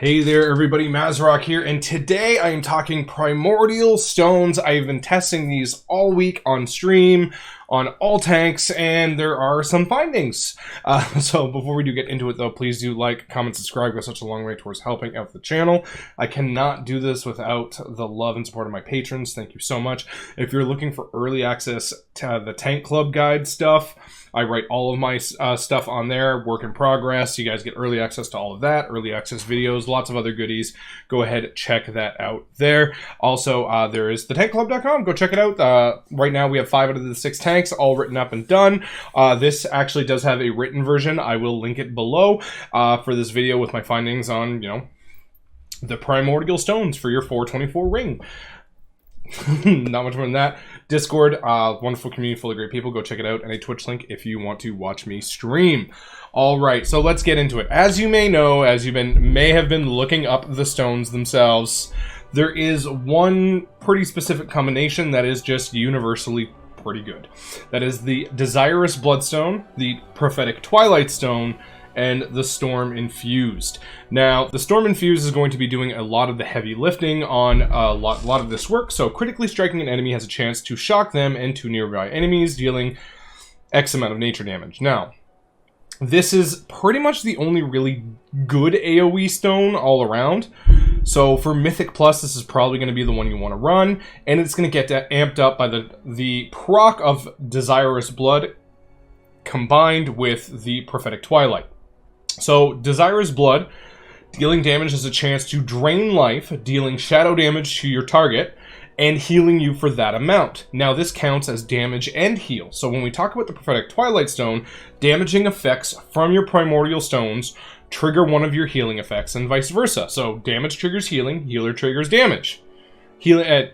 Hey there everybody, Mazrock here, and today I am talking Primordial Stones. I've been testing these all week on stream, on all tanks, and there are some findings. So before we do get into it though, please do like, comment, subscribe. It goes such a long way towards helping out the channel. I cannot do this without the love and support of my patrons. Thank you so much. If you're looking for early access to the Tank Club guide stuff, I write all of my stuff on there, work in progress. You guys get early access to all of that, early access videos, lots of other goodies. Go ahead, check that out there. Also, there is thetankclub.com. Go check it out. Right now we have 5 out of the 6 tanks all written up and done. This actually does have a written version. I will link it below for this video with my findings on, the Primordial Stones for your 424 ring. Not much more than that. Discord, wonderful community full of great people. Go check it out, and a Twitch link if you want to watch me stream. All right, so let's get into it. As you may know, as you may have been looking up the stones themselves, there is one pretty specific combination that is just universally pretty good. That is the Desirous Bloodstone, the Prophetic Twilight Stone, and the Storm Infused. Now, the Storm Infused is going to be doing a lot of the heavy lifting on a lot of this work, so critically striking an enemy has a chance to shock them and 2 nearby enemies, dealing X amount of nature damage. Now, this is pretty much the only really good AoE stone all around. So for Mythic Plus, this is probably going to be the one you want to run, and it's going to get amped up by the proc of Desirous Blood combined with the Prophetic Twilight. So, Desirous Blood, dealing damage has a chance to drain life, dealing shadow damage to your target, and healing you for that amount. Now, this counts as damage and heal. So, when we talk about the Prophetic Twilight Stone, damaging effects from your Primordial Stones trigger one of your healing effects, and vice versa. So, damage triggers healing, healer triggers damage. Healing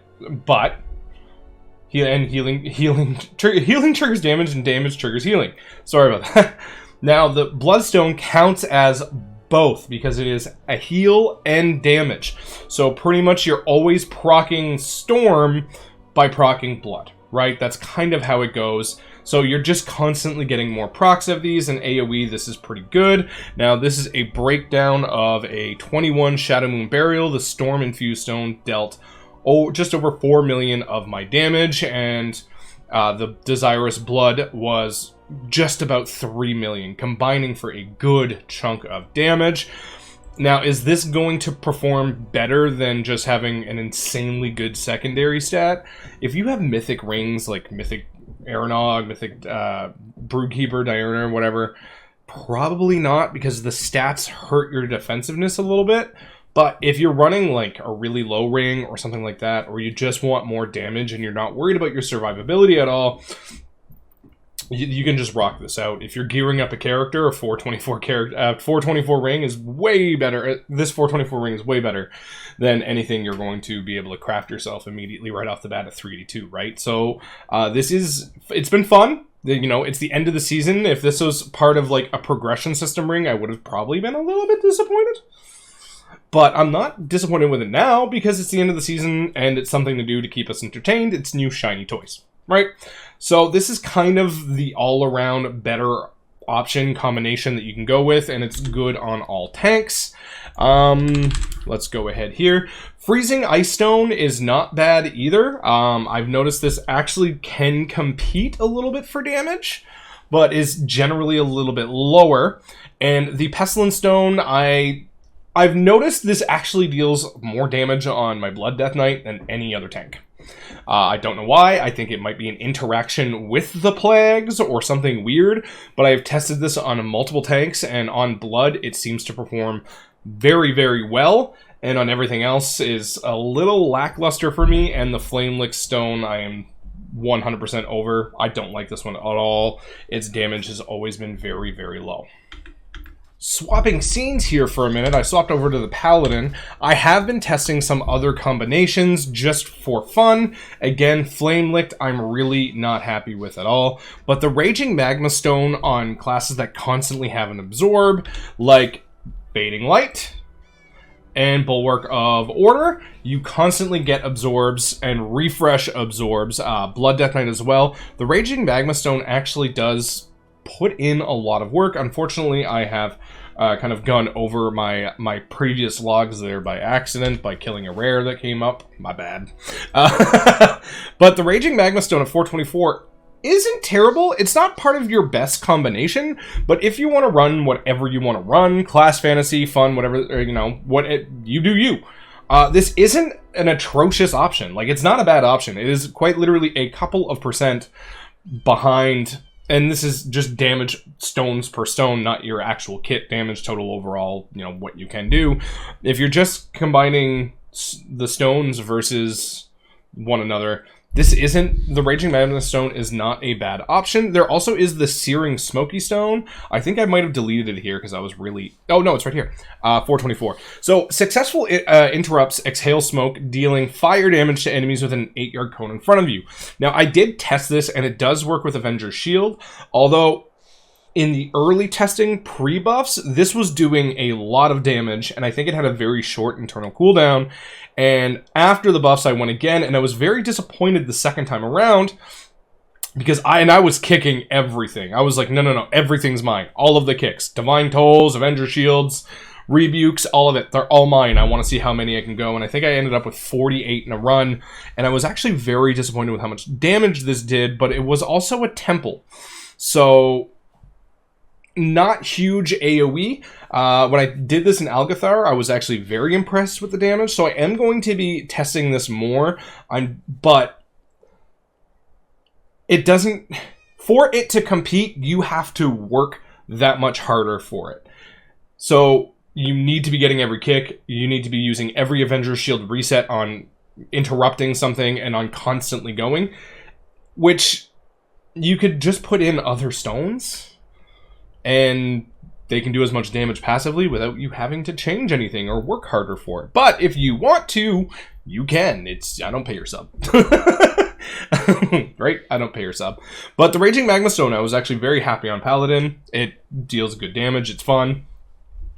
triggers damage, and damage triggers healing. Sorry about that. Now, the Bloodstone counts as both because it is a heal and damage. So pretty much you're always proccing Storm by proccing Blood, right? That's kind of how it goes. So you're just constantly getting more procs of these, and AoE, this is pretty good. Now, this is a breakdown of a 21 Shadow Moon Burial. The Storm Infused Stone dealt just over 4 million of my damage, and the Desirous Blood was just about 3 million, combining for a good chunk of damage. Now, is this going to perform better than just having an insanely good secondary stat? If you have mythic rings like Mythic Aeronog, Mythic Brewkeeper, Diurna, whatever, probably not, because the stats hurt your defensiveness a little bit. But if you're running like a really low ring or something like that, or you just want more damage and you're not worried about your survivability at all, you can just rock this out. If you're gearing up a character, a 424 ring is way better. This 424 ring is way better than anything you're going to be able to craft yourself immediately right off the bat at 382, right? So it's been fun. It's the end of the season. If this was part of like a progression system ring, I would have probably been a little bit disappointed. But I'm not disappointed with it now because it's the end of the season and it's something to do to keep us entertained. It's new shiny toys, right? So this is kind of the all-around better option combination that you can go with, and it's good on all tanks. Let's go ahead here. Freezing Ice Stone is not bad either. I've noticed this actually can compete a little bit for damage, but is generally a little bit lower. And the Pestilence Stone, I've noticed this actually deals more damage on my Blood Death Knight than any other tank. I don't know why. I think it might be an interaction with the plagues or something weird, but I have tested this on multiple tanks, and on Blood it seems to perform very, very well, and on everything else is a little lackluster for me, and the Flame Lick Stone I am 100% over. I don't like this one at all. Its damage has always been very, very low. Swapping scenes here for a minute, I swapped over to the Paladin. I have been testing some other combinations just for fun. Again, Flame Licked, I'm really not happy with at all. But the Raging Magma Stone on classes that constantly have an absorb, like Fading Light and Bulwark of Order, you constantly get absorbs and refresh absorbs. Blood Death Knight as well. The Raging Magma Stone actually does put in a lot of work. Unfortunately, I have kind of gone over my previous logs there by accident, by killing a rare that came up. My bad. But the Raging Magma Stone at 424 isn't terrible. It's not part of your best combination, but if you want to run whatever you want to run, class fantasy, fun, whatever, you know, you do you. This isn't an atrocious option. Like, it's not a bad option. It is quite literally a couple of % behind, and this is just damage stones per stone, not your actual kit damage total overall, you know, what you can do. If you're just combining the stones versus one another, this isn't, the Raging Magma Stone is not a bad option. There also is the Searing Smoky Stone. I think I might have deleted it here because I was really, oh no, it's right here, 424. So, successful interrupts exhale smoke, dealing fire damage to enemies with an 8-yard cone in front of you. Now, I did test this, and it does work with Avenger's Shield, although in the early testing pre-buffs, this was doing a lot of damage, and I think it had a very short internal cooldown. And after the buffs, I went again, and I was very disappointed the second time around, because I was kicking everything. I was like, no, everything's mine. All of the kicks. Divine Tolls, Avenger Shields, Rebukes, all of it. They're all mine. I want to see how many I can go, and I think I ended up with 48 in a run, and I was actually very disappointed with how much damage this did, but it was also a temple. So, not huge AoE. When I did this in Algathar, I was actually very impressed with the damage, so I am going to be testing this more. But it doesn't, for it to compete, you have to work that much harder for it. So you need to be getting every kick, you need to be using every Avenger's Shield reset on interrupting something and on constantly going, which you could just put in other stones, and they can do as much damage passively without you having to change anything or work harder for it. But if you want to, you can. I don't pay your sub. Right? I don't pay your sub. But the Raging Magma Stone, I was actually very happy on Paladin. It deals good damage. It's fun.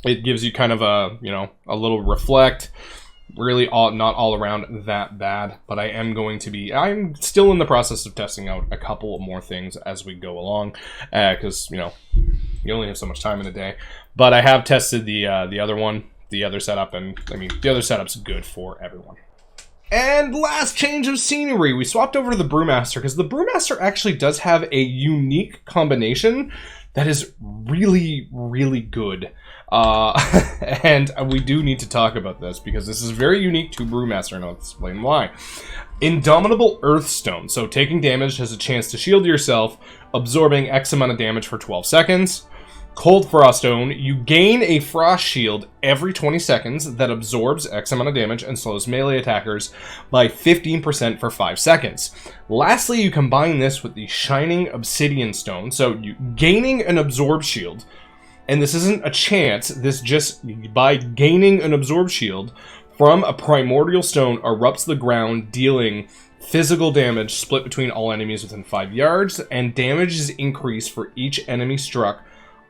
It gives you kind of a, you know, a little reflect. Really not all around that bad, but I'm still in the process of testing out a couple more things as we go along, because, you know, you only have so much time in a day. But I have tested the other setup, and I mean, the other setup's good for everyone. And last change of scenery, we swapped over to the Brewmaster, because the Brewmaster actually does have a unique combination that is really, really good. And we do need to talk about this, because this is very unique to Brewmaster, and I'll explain why. Indomitable Earthstone. So taking damage has a chance to shield yourself, absorbing X amount of damage for 12 seconds. Cold Frost Stone. You gain a Frost Shield every 20 seconds that absorbs X amount of damage and slows melee attackers by 15% for 5 seconds. Lastly, you combine this with the Shining Obsidian Stone. So you gaining an Absorb Shield, and this isn't a chance, this just, by gaining an Absorb Shield from a Primordial Stone, erupts the ground, dealing physical damage split between all enemies within 5 yards, and damage is increased for each enemy struck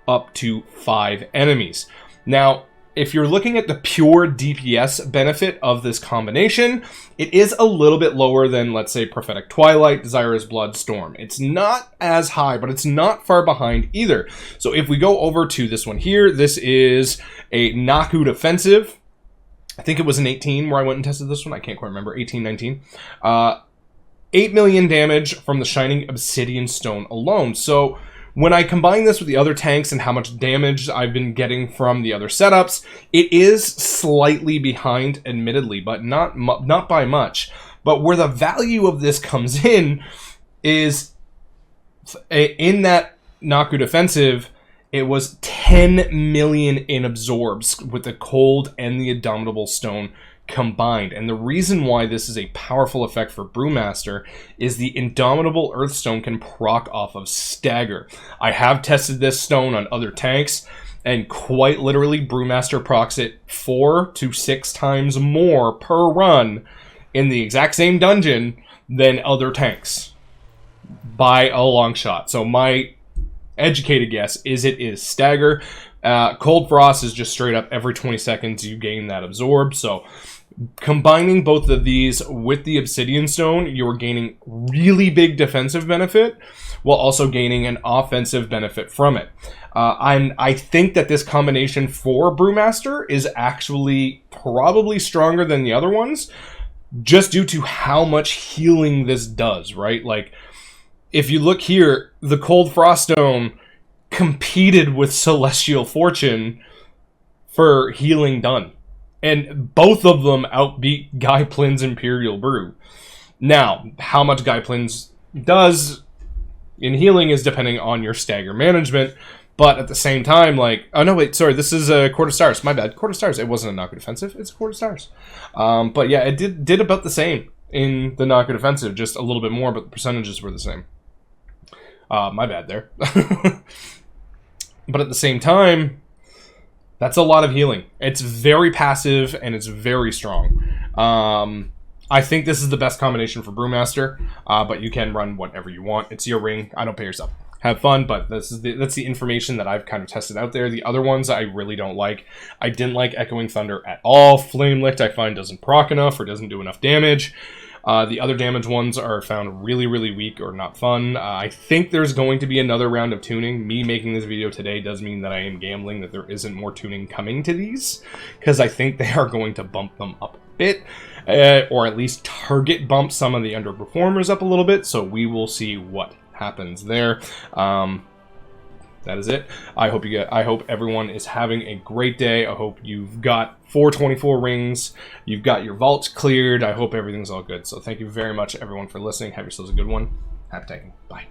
up to 5 enemies. Now, if you're looking at the pure DPS benefit of this combination, it is a little bit lower than, let's say, Prophetic Twilight, Desirous Blood, Storm. It's not as high, but it's not far behind either. So if we go over to this one here, this is a Knockout Offensive. I think it was an 18 where I went and tested this one. I can't quite remember. 18, 19. 8 million damage from the Shining Obsidian Stone alone. So when I combine this with the other tanks and how much damage I've been getting from the other setups, it is slightly behind, admittedly, but not by much. But where the value of this comes in is in that Knockout Offensive, it was 10 million in absorbs with the Cold and the Indomitable Stone combined. And the reason why this is a powerful effect for Brewmaster is the Indomitable Earthstone can proc off of Stagger. I have tested this stone on other tanks, and quite literally Brewmaster procs it 4 to 6 times more per run in the exact same dungeon than other tanks by a long shot. So my educated guess is it is Stagger. Cold Frost is just straight up every 20 seconds you gain that absorb. So Combining both of these with the Obsidian Stone, you're gaining really big defensive benefit while also gaining an offensive benefit from it. I think that this combination for Brewmaster is actually probably stronger than the other ones, just due to how much healing this does, right? Like, if you look here, the Cold Frost Stone competed with Celestial Fortune for healing done. And both of them outbeat Guy Plin's Imperial Brew. Now, how much Guy Plin's does in healing is depending on your stagger management. But at the same time, like... Oh, no, wait, sorry. This is a Court of Stars. My bad. Court of Stars. It wasn't a Knock Defensive. It's a Court of Stars. But yeah, it did about the same in the Knock Defensive. Just a little bit more, but the percentages were the same. My bad there. But at the same time, that's a lot of healing. It's very passive, and it's very strong. I think this is the best combination for Brewmaster, but you can run whatever you want. It's your ring. I don't pay yourself. Have fun, but that's the information that I've kind of tested out there. The other ones I really don't like. I didn't like Echoing Thunder at all. Flame Licked I find doesn't proc enough or doesn't do enough damage. The other damage ones are found really, really weak or not fun. I think there's going to be another round of tuning. Me making this video today does mean that I am gambling that there isn't more tuning coming to these, because I think they are going to bump them up a bit, or at least target bump some of the underperformers up a little bit, so we will see what happens there. That is it. I hope everyone is having a great day. I hope you've got 424 rings. You've got your vaults cleared. I hope everything's all good. So thank you very much, everyone, for listening. Have yourselves a good one. Happy tanking. Bye.